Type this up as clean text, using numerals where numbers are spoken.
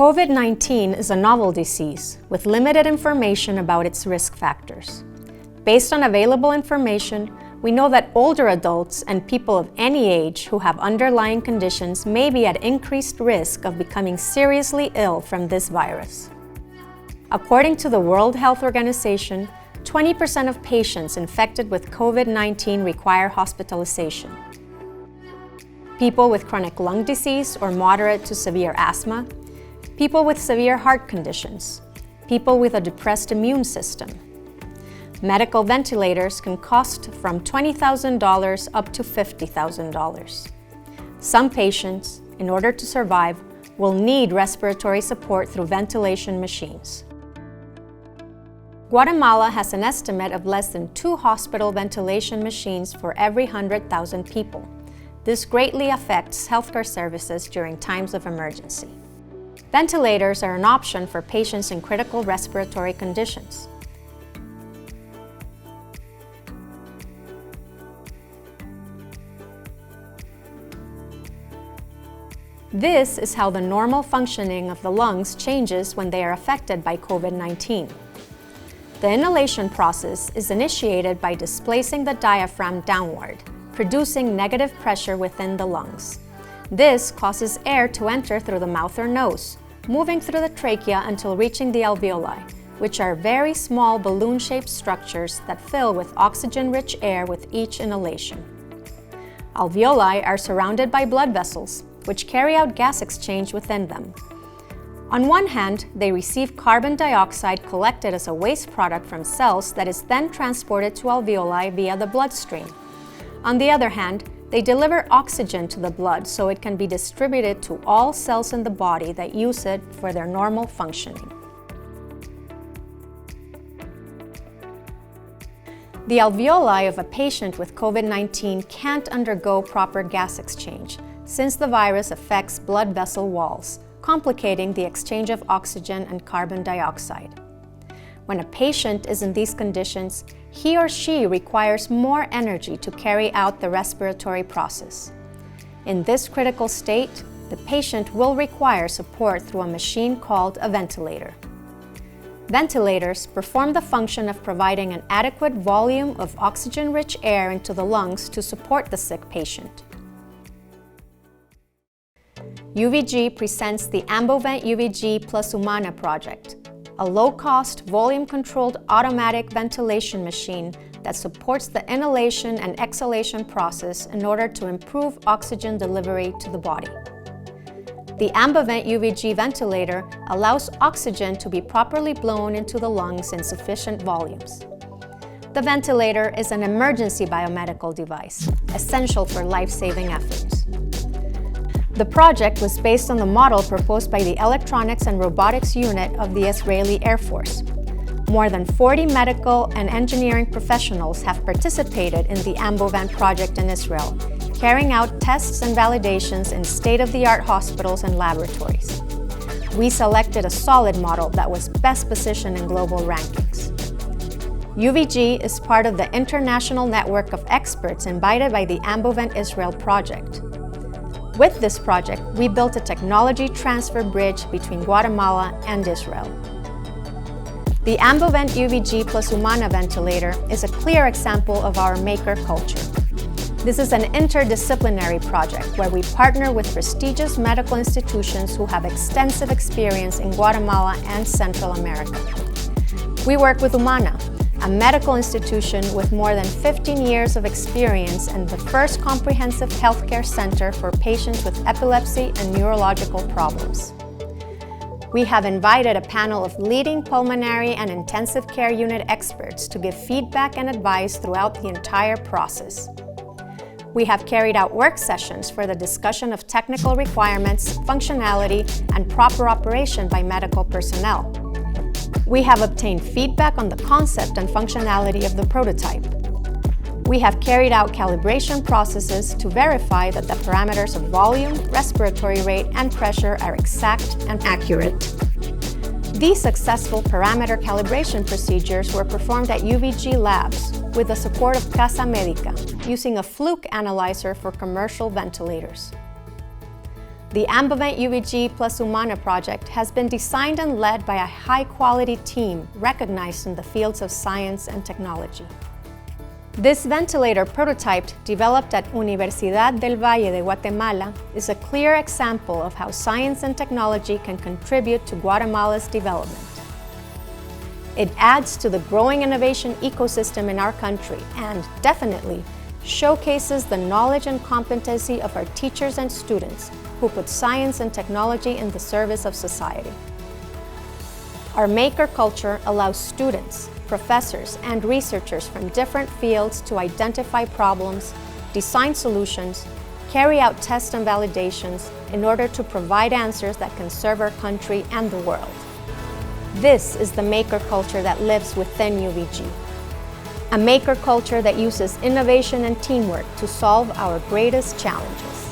COVID-19 is a novel disease with limited information about its risk factors. Based on available information, we know that older adults and people of any age who have underlying conditions may be at increased risk of becoming seriously ill from this virus. According to the World Health Organization, 20% of patients infected with COVID-19 require hospitalization. People with chronic lung disease or moderate to severe asthma, people with severe heart conditions, people with a depressed immune system. Medical ventilators can cost from $20,000 up to $50,000. Some patients, in order to survive, will need respiratory support through ventilation machines. Guatemala has an estimate of less than 2 hospital ventilation machines for every 100,000 people. This greatly affects healthcare services during times of emergency. Ventilators are an option for patients in critical respiratory conditions. This is how the normal functioning of the lungs changes when they are affected by COVID-19. The inhalation process is initiated by displacing the diaphragm downward, producing negative pressure within the lungs. This causes air to enter through the mouth or nose, moving through the trachea until reaching the alveoli, which are very small balloon-shaped structures that fill with oxygen-rich air with each inhalation. Alveoli are surrounded by blood vessels, which carry out gas exchange within them. On one hand, they receive carbon dioxide collected as a waste product from cells that is then transported to alveoli via the bloodstream. On the other hand, they deliver oxygen to the blood so it can be distributed to all cells in the body that use it for their normal functioning. The alveoli of a patient with COVID-19 can't undergo proper gas exchange, since the virus affects blood vessel walls, complicating the exchange of oxygen and carbon dioxide. When a patient is in these conditions, he or she requires more energy to carry out the respiratory process. In this critical state, the patient will require support through a machine called a ventilator. Ventilators perform the function of providing an adequate volume of oxygen-rich air into the lungs to support the sick patient. Uvg presents the Ambovent Uvg+Humana project, a low-cost, volume-controlled automatic ventilation machine that supports the inhalation and exhalation process in order to improve oxygen delivery to the body. The Ambovent Uvg ventilator allows oxygen to be properly blown into the lungs in sufficient volumes. The ventilator is an emergency biomedical device, essential for life-saving efforts. The project was based on the model proposed by the Electronics and Robotics Unit of the Israeli Air Force. More than 40 medical and engineering professionals have participated in the Ambovent project in Israel, carrying out tests and validations in state-of-the-art hospitals and laboratories. We selected a solid model that was best positioned in global rankings. Uvg is part of the international network of experts invited by the Ambovent Israel project. With this project, we built a technology transfer bridge between Guatemala and Israel. The Ambovent Uvg+Humana ventilator is a clear example of our maker culture. This is an interdisciplinary project where we partner with prestigious medical institutions who have extensive experience in Guatemala and Central America. We work with Humana, a medical institution with more than 15 years of experience and the first comprehensive healthcare center for patients with epilepsy and neurological problems. We have invited a panel of leading pulmonary and intensive care unit experts to give feedback and advice throughout the entire process. We have carried out work sessions for the discussion of technical requirements, functionality, and proper operation by medical personnel. We have obtained feedback on the concept and functionality of the prototype. We have carried out calibration processes to verify that the parameters of volume, respiratory rate, and pressure are exact and accurate. These successful parameter calibration procedures were performed at Uvg Labs with the support of Casa Medica, using a fluke analyzer for commercial ventilators. The Ambovent Uvg+Humana project has been designed and led by a high-quality team recognized in the fields of science and technology. This ventilator prototype, developed at Universidad del Valle de Guatemala, is a clear example of how science and technology can contribute to Guatemala's development. It adds to the growing innovation ecosystem in our country and, definitely, showcases the knowledge and competency of our teachers and students who put science and technology in the service of society. Our maker culture allows students, professors, and researchers from different fields to identify problems, design solutions, carry out tests and validations in order to provide answers that can serve our country and the world. This is the maker culture that lives within UVG. A maker culture that uses innovation and teamwork to solve our greatest challenges.